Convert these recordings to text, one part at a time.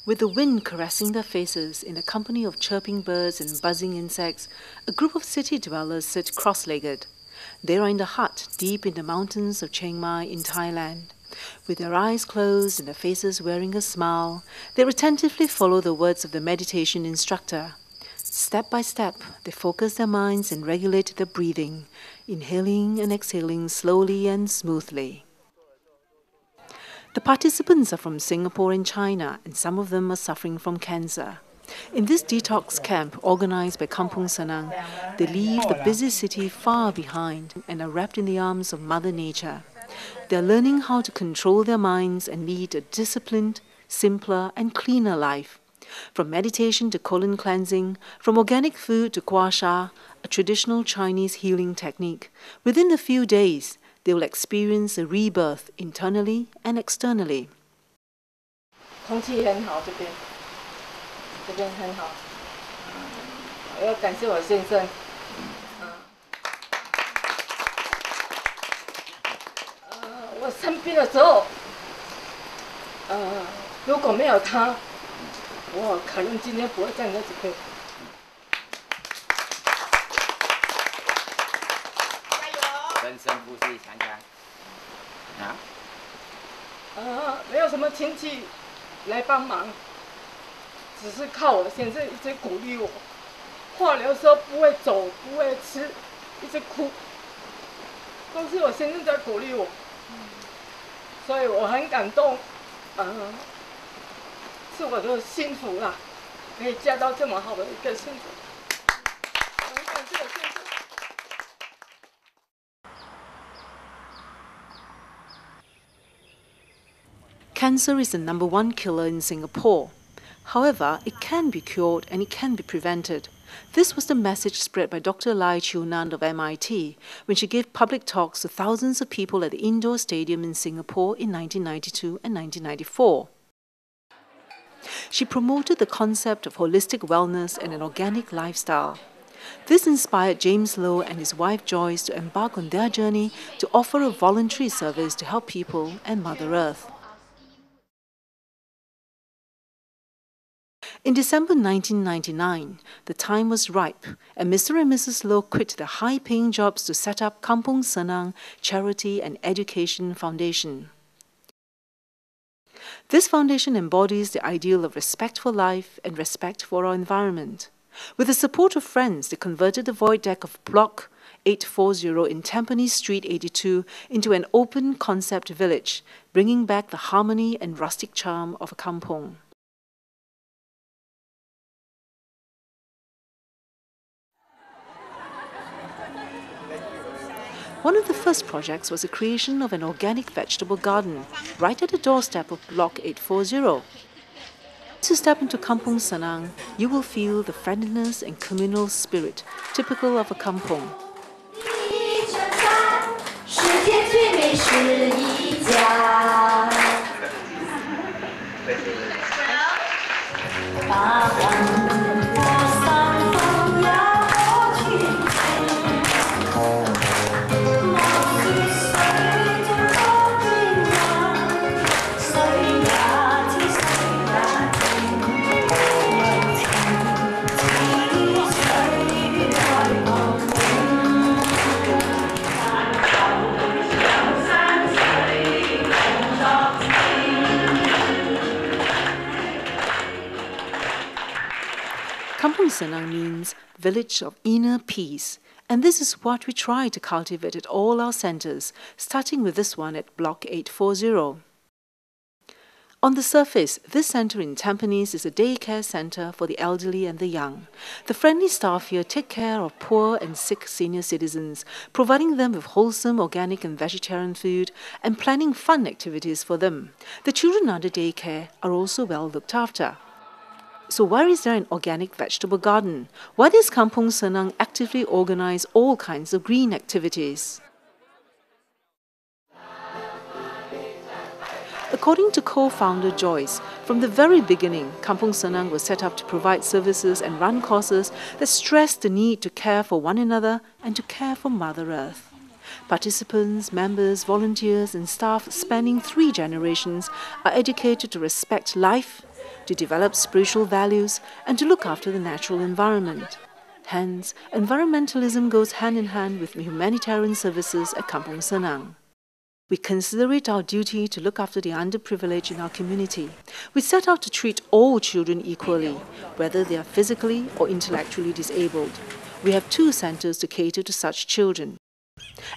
With the wind caressing their faces in a company of chirping birds and buzzing insects, a group of city dwellers sit cross-legged. They are in the hut deep in the mountains of Chiang Mai in Thailand. With their eyes closed and their faces wearing a smile, they attentively follow the words of the meditation instructor. Step by step, they focus their minds and regulate their breathing, inhaling and exhaling slowly and smoothly. The participants are from Singapore and China, and some of them are suffering from cancer. In this detox camp organized by Kampung Senang, they leave the busy city far behind and are wrapped in the arms of Mother Nature. They are learning how to control their minds and lead a disciplined, simpler and cleaner life. From meditation to colon cleansing, from organic food to gua sha, a traditional Chinese healing technique, within a few days, they will experience a rebirth internally and externally. 空气很好，这边很好。我要感谢我先生。我生病的时候，如果没有他，我可能今天不会站在这边。跟深呼吸，强强。没有什么亲戚来帮忙，只是靠我先生一直鼓励我。化疗的时候不会走，不会吃，一直哭，都是我先生在鼓励我，所以我很感动。是我的幸福啦，可以嫁到这么好的一个幸福。很感谢我先生。 Cancer is the #1 killer in Singapore. However, it can be cured and it can be prevented. This was the message spread by Dr. Lai Chiu-nan of MIT when she gave public talks to thousands of people at the indoor stadium in Singapore in 1992 and 1994. She promoted the concept of holistic wellness and an organic lifestyle. This inspired James Low and his wife Joyce to embark on their journey to offer a voluntary service to help people and Mother Earth. In December 1999, the time was ripe, and Mr. and Mrs. Low quit their high-paying jobs to set up Kampung Senang Charity and Education Foundation. This foundation embodies the ideal of respect for life and respect for our environment. With the support of friends, they converted the void deck of Block 840 in Tampines Street 82 into an open-concept village, bringing back the harmony and rustic charm of a kampung. One of the first projects was the creation of an organic vegetable garden right at the doorstep of Block 840. As you step into Kampung Senang, you will feel the friendliness and communal spirit typical of a kampung. Kampung Senang means village of inner peace, and this is what we try to cultivate at all our centres, starting with this one at Block 840. On the surface, this centre in Tampines is a daycare centre for the elderly and the young. The friendly staff here take care of poor and sick senior citizens, providing them with wholesome organic and vegetarian food and planning fun activities for them. The children under daycare are also well looked after. So why is there an organic vegetable garden? Why does Kampung Senang actively organise all kinds of green activities? According to co-founder Joyce, from the very beginning, Kampung Senang was set up to provide services and run courses that stress the need to care for one another and to care for Mother Earth. Participants, members, volunteers and staff spanning 3 generations are educated to respect life, to develop spiritual values, and to look after the natural environment. Hence, environmentalism goes hand in hand with humanitarian services at Kampung Senang. We consider it our duty to look after the underprivileged in our community. We set out to treat all children equally, whether they are physically or intellectually disabled. We have 2 centres to cater to such children.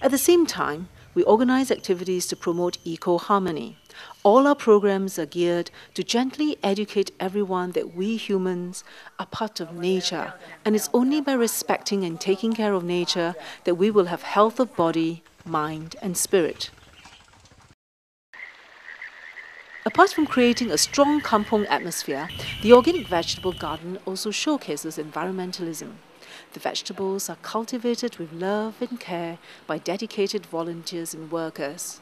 At the same time, we organise activities to promote eco-harmony. All our programs are geared to gently educate everyone that we humans are part of nature, and it's only by respecting and taking care of nature that we will have health of body, mind, and spirit. Apart from creating a strong kampong atmosphere, the organic vegetable garden also showcases environmentalism. The vegetables are cultivated with love and care by dedicated volunteers and workers.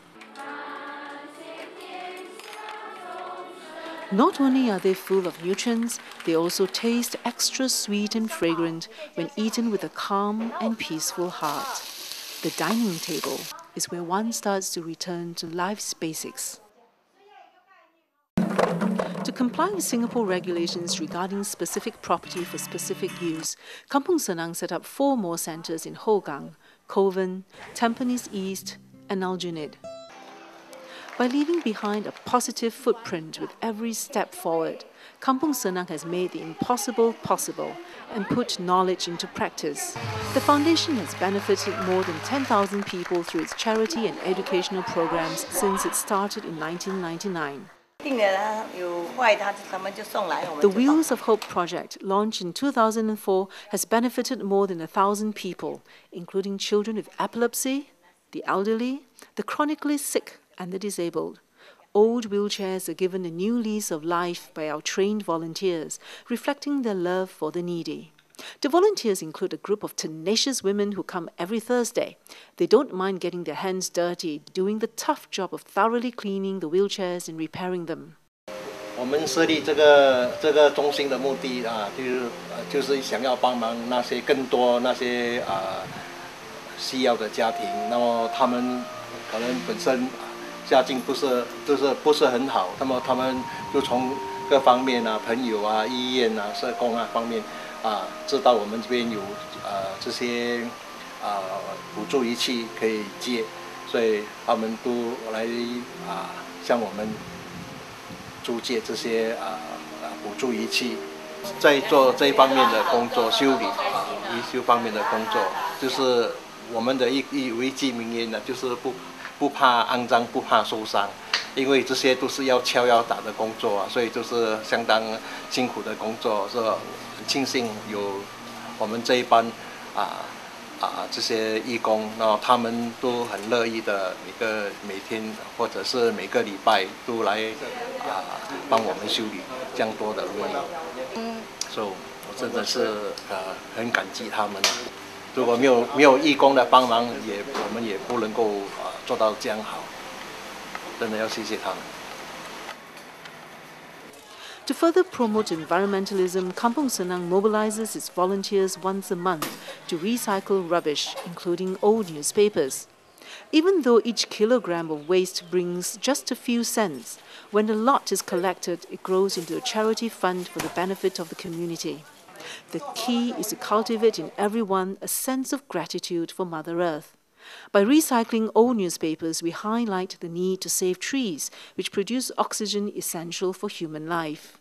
Not only are they full of nutrients, they also taste extra sweet and fragrant when eaten with a calm and peaceful heart. The dining table is where one starts to return to life's basics. To comply with Singapore regulations regarding specific property for specific use, Kampung Senang set up 4 more centres in Hougang, Kovan, Tampines East and Aljunied. By leaving behind a positive footprint with every step forward, Kampung Senang has made the impossible possible and put knowledge into practice. The foundation has benefited more than 10,000 people through its charity and educational programs since it started in 1999. The Wheels of Hope project, launched in 2004, has benefited more than 1,000 people, including children with epilepsy, the elderly, the chronically sick and the disabled. Old wheelchairs are given a new lease of life by our trained volunteers, reflecting their love for the needy. The volunteers include a group of tenacious women who come every Thursday. They don't mind getting their hands dirty, doing the tough job of thoroughly cleaning the wheelchairs and repairing them. 我们设立这个中心的目的就是想要帮忙那些更多那些需要的家庭，那么他们可能本身家境不是很好，那么他们就从各方面朋友医院社工方面知道我们这边有这些补助仪器可以借，所以他们都来向我们租借这些补助仪器，在做这一方面的工作，修理维修方面的工作，就是我们的有一句名言就是不怕肮脏，不怕受伤，因为这些都是要敲要打的工作所以就是相当辛苦的工作，所以很庆幸有我们这一班这些义工，然后他们都很乐意的每天或者是每个礼拜都来帮我们修理这样多的轮椅，所以我真的是很感激他们如果没有义工的帮忙，我们也不能够做到这样好，真的要谢谢他们。To further promote environmentalism, Kampung Senang mobilizes its volunteers once a month to recycle rubbish, including old newspapers. Even though each kilogram of waste brings just a few cents, when a lot is collected, it grows into a charity fund for the benefit of the community. The key is to cultivate in everyone a sense of gratitude for Mother Earth. By recycling old newspapers, we highlight the need to save trees, which produce oxygen essential for human life.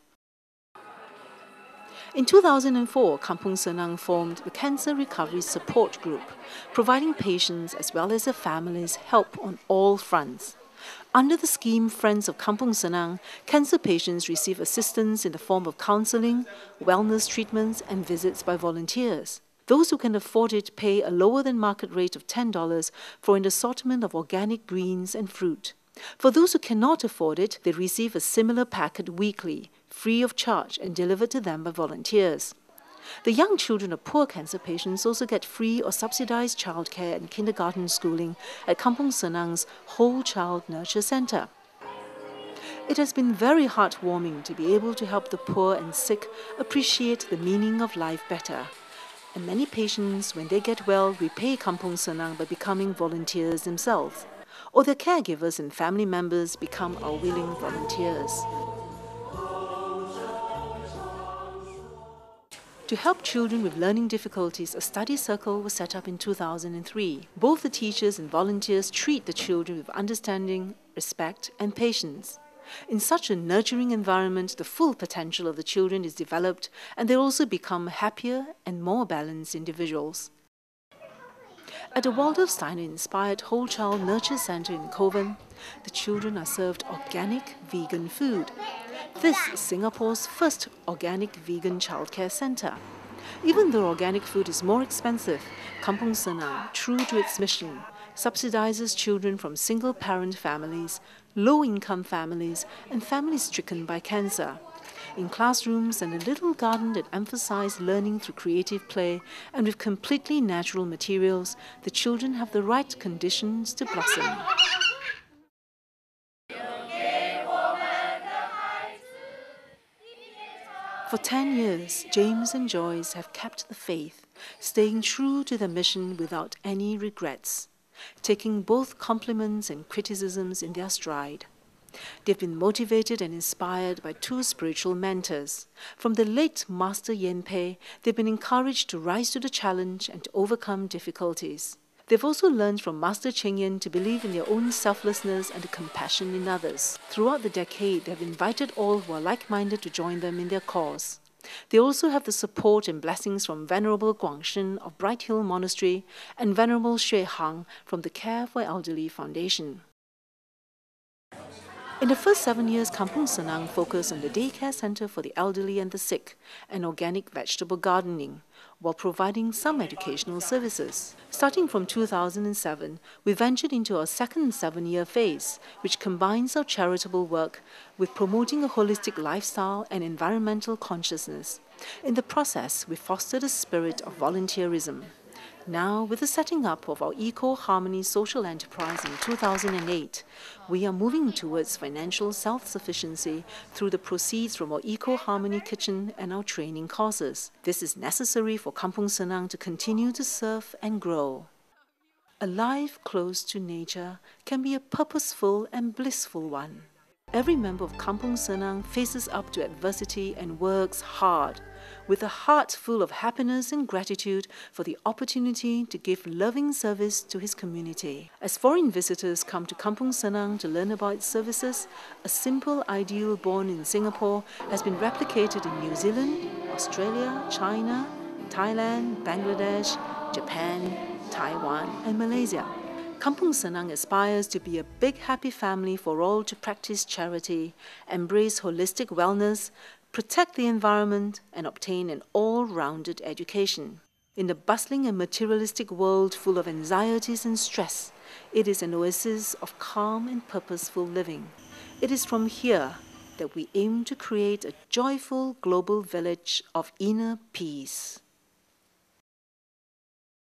In 2004, Kampung Senang formed the Cancer Recovery Support Group, providing patients as well as their families help on all fronts. Under the scheme Friends of Kampung Senang, cancer patients receive assistance in the form of counselling, wellness treatments and visits by volunteers. Those who can afford it pay a lower than market rate of $10 for an assortment of organic greens and fruit. For those who cannot afford it, they receive a similar packet weekly, free of charge and delivered to them by volunteers. The young children of poor cancer patients also get free or subsidized childcare and kindergarten schooling at Kampung Senang's Whole Child Nurture Center. It has been very heartwarming to be able to help the poor and sick appreciate the meaning of life better. And many patients, when they get well, repay Kampung Senang by becoming volunteers themselves, or their caregivers and family members become our willing volunteers. To help children with learning difficulties, a study circle was set up in 2003. Both the teachers and volunteers treat the children with understanding, respect, and patience. In such a nurturing environment, the full potential of the children is developed, and they also become happier and more balanced individuals. At the Waldorf Steiner-inspired Whole Child Nurture Center in Kovan, the children are served organic vegan food. This is Singapore's first organic vegan childcare center. Even though organic food is more expensive, Kampung Senang, true to its mission, subsidizes children from single-parent families, low-income families, and families stricken by cancer. In classrooms and a little garden that emphasize learning through creative play and with completely natural materials, the children have the right conditions to blossom. For 10 years, James and Joyce have kept the faith, staying true to their mission without any regrets, taking both compliments and criticisms in their stride. They've been motivated and inspired by two spiritual mentors. From the late Master Yen Pei, they've been encouraged to rise to the challenge and to overcome difficulties. They've also learned from Master Cheng Yen to believe in their own selflessness and the compassion in others. Throughout the decade, they have invited all who are like-minded to join them in their cause. They also have the support and blessings from Venerable Guangshen of Bright Hill Monastery and Venerable Xue Hang from the Care for Elderly Foundation. In the first 7 years, Kampung Senang focused on the daycare center for the elderly and the sick and organic vegetable gardening, while providing some educational services. Starting from 2007, we ventured into our second 7-year phase, which combines our charitable work with promoting a holistic lifestyle and environmental consciousness. In the process, we fostered a spirit of volunteerism. Now, with the setting up of our Eco-Harmony social enterprise in 2008, we are moving towards financial self-sufficiency through the proceeds from our Eco-Harmony kitchen and our training courses. This is necessary for Kampung Senang to continue to serve and grow. A life close to nature can be a purposeful and blissful one. Every member of Kampung Senang faces up to adversity and works hard, with a heart full of happiness and gratitude for the opportunity to give loving service to his community. As foreign visitors come to Kampung Senang to learn about its services, a simple ideal born in Singapore has been replicated in New Zealand, Australia, China, Thailand, Bangladesh, Japan, Taiwan, and Malaysia. Kampung Senang aspires to be a big happy family for all to practice charity, embrace holistic wellness, protect the environment, and obtain an all-rounded education. In the bustling and materialistic world full of anxieties and stress, it is an oasis of calm and purposeful living. It is from here that we aim to create a joyful global village of inner peace.